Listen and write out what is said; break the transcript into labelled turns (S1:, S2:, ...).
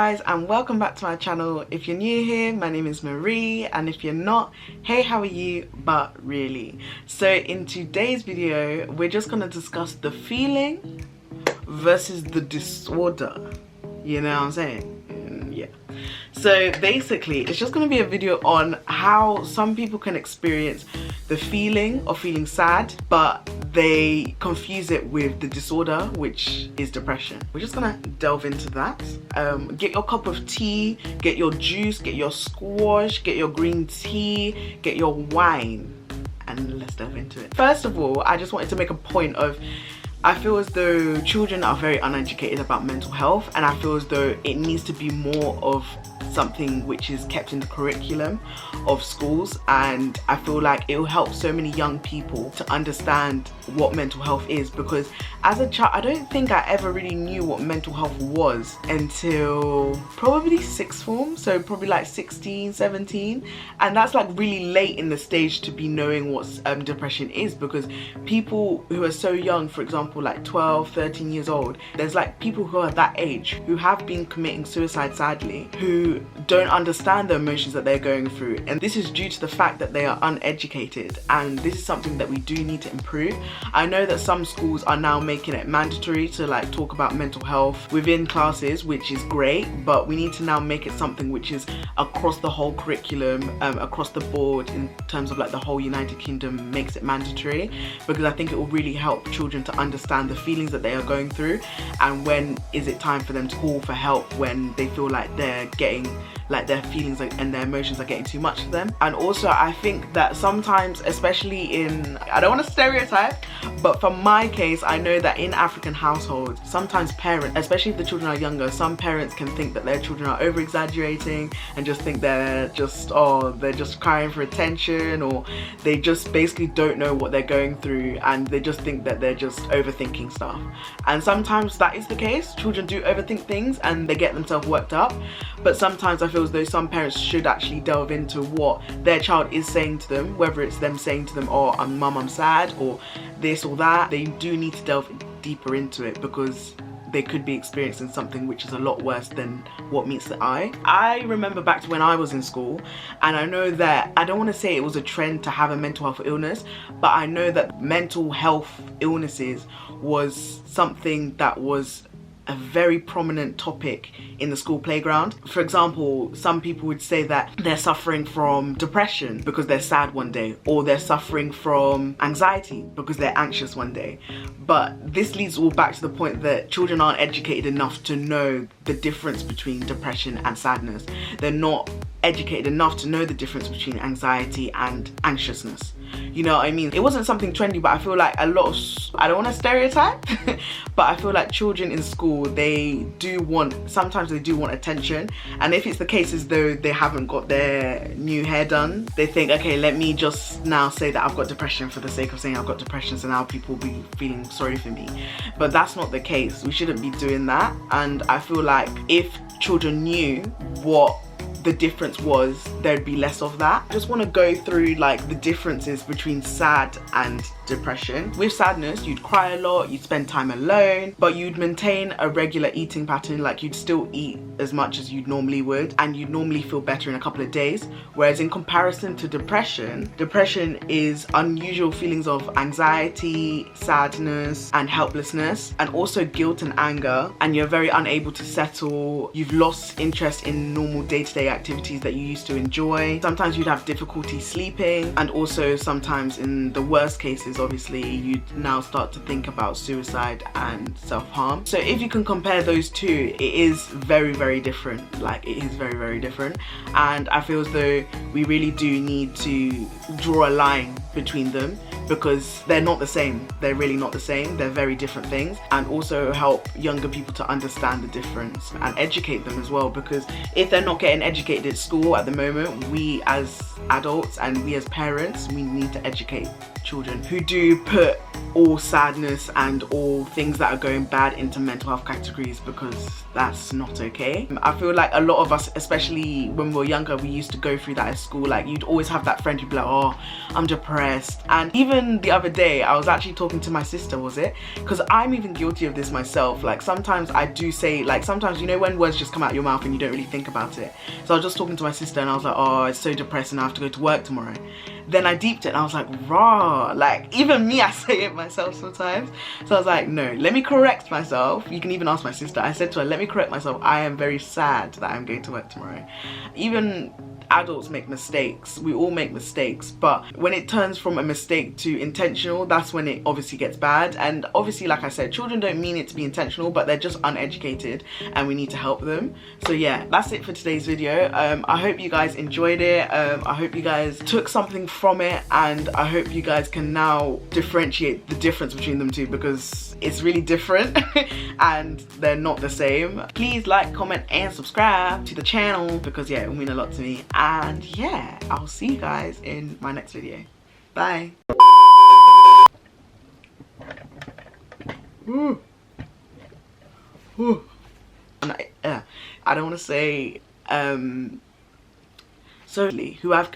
S1: guys, and welcome back to my channel. If you're new here, my name is Marie, and if you're not, hey, how are you? But really, so in today's video we're just going to discuss the feeling versus the disorder, you know what I'm saying? Yeah, so basically it's just going to be a video on how some people can experience the feeling of feeling sad, but they confuse it with the disorder, which is depression. We're just gonna delve into that. Get your cup of tea, get your juice, get your squash, get your green tea, get your wine, and let's delve into it. First of all, I just wanted to make a point of, I feel as though children are very uneducated about mental health, and I feel as though it needs to be more of something which is kept in the curriculum of schools, and I feel like it will help so many young people to understand what mental health is, because as a child I don't think I ever really knew what mental health was until probably sixth form, so probably like 16, 17, and that's like really late in the stage to be knowing what depression is, because people who are so young, for example like 12, 13 years old, there's like people who are that age who have been committing suicide, sadly, who don't understand the emotions that they're going through, and this is due to the fact that they are uneducated, and this is something that we do need to improve. I know that some schools are now making it mandatory to like talk about mental health within classes, which is great, but we need to now make it something which is across the whole curriculum, across the board, in terms of like the whole United Kingdom makes it mandatory, because I think it will really help children to understand the feelings that they are going through, and when is it time for them to call for help when they feel like they're getting, like their feelings and their emotions are getting too much for them. And also I think that sometimes, especially in, I don't want to stereotype, but for my case, I know that in African households, sometimes parents, especially if the children are younger, some parents can think that their children are over exaggerating and just think they're just, oh, they're just crying for attention, or they just basically don't know what they're going through, and they just think that they're just overthinking stuff. And sometimes that is the case. Children do overthink things and they get themselves worked up, but sometimes I feel as though some parents should actually delve into what their child is saying to them, whether it's them saying to them, oh, mum, I'm sad, or this or that. They do need to delve deeper into it, because they could be experiencing something which is a lot worse than what meets the eye. I remember back to when I was in school, and I know that, I don't want to say it was a trend to have a mental health illness, but I know that mental health illnesses was something that was a very prominent topic in the school playground. For example, some people would say that they're suffering from depression because they're sad one day, or they're suffering from anxiety because they're anxious one day. But this leads all back to the point that children aren't educated enough to know the difference between depression and sadness. They're not educated enough to know the difference between anxiety and anxiousness. You know what I mean? It wasn't something trendy, but I feel like a lot of, I don't want to stereotype, but I feel like children in school, they do want, sometimes they do want attention. And if it's the case as though they haven't got their new hair done, they think, okay, let me just now say that I've got depression for the sake of saying I've got depression, so now people will be feeling sorry for me. But that's not the case. We shouldn't be doing that. And I feel like if children knew what the difference was, there'd be less of that. I just want to go through like the differences between sad and depression. With sadness, you'd cry a lot, you'd spend time alone, but you'd maintain a regular eating pattern, like you'd still eat as much as you'd normally would, and you'd normally feel better in a couple of days. Whereas in comparison to depression, depression is unusual feelings of anxiety, sadness, and helplessness, and also guilt and anger, and you're very unable to settle. You've lost interest in normal day-to-day activities that you used to enjoy. Sometimes you'd have difficulty sleeping, and also sometimes, in the worst cases, obviously, you'd now start to think about suicide and self-harm. So if you can compare those two, it is very, very different. Like, it is very, very different. And I feel as though we really do need to draw a line between them, because they're not the same. They're really not the same. They're very different things, and also help younger people to understand the difference and educate them as well, because if they're not getting educated at school at the moment, we as adults and we as parents, we need to educate children who do put all sadness and all things that are going bad into mental health categories, because that's not okay. I feel like a lot of us, especially when we were younger, we used to go through that at school. Like, you'd always have that friend who'd be like, oh, I'm depressed, depressed. And even the other day I was actually talking to my sister, was it? Because I'm even guilty of this myself. Like sometimes I do say, like sometimes, you know, when words just come out your mouth and you don't really think about it. So I was just talking to my sister and I was like, oh, it's so depressing, I have to go to work tomorrow. Then I deeped it and I was like, raw, like even me, I say it myself sometimes. So I was like, no, let me correct myself. You can even ask my sister. I said to her, let me correct myself. I am very sad that I'm going to work tomorrow. Even adults make mistakes. We all make mistakes, but when it turns from a mistake to intentional, that's when it obviously gets bad. And obviously, like I said, children don't mean it to be intentional, but they're just uneducated and we need to help them. So yeah, that's it for today's video. I hope you guys enjoyed it. I hope you guys took something from it, and I hope you guys can now differentiate the difference between them two, because it's really different and they're not the same. Please like, comment and subscribe to the channel, because yeah, it will mean a lot to me. And yeah, I'll see you guys in my next video. Bye. Ooh. Ooh. And I don't want to say so who I've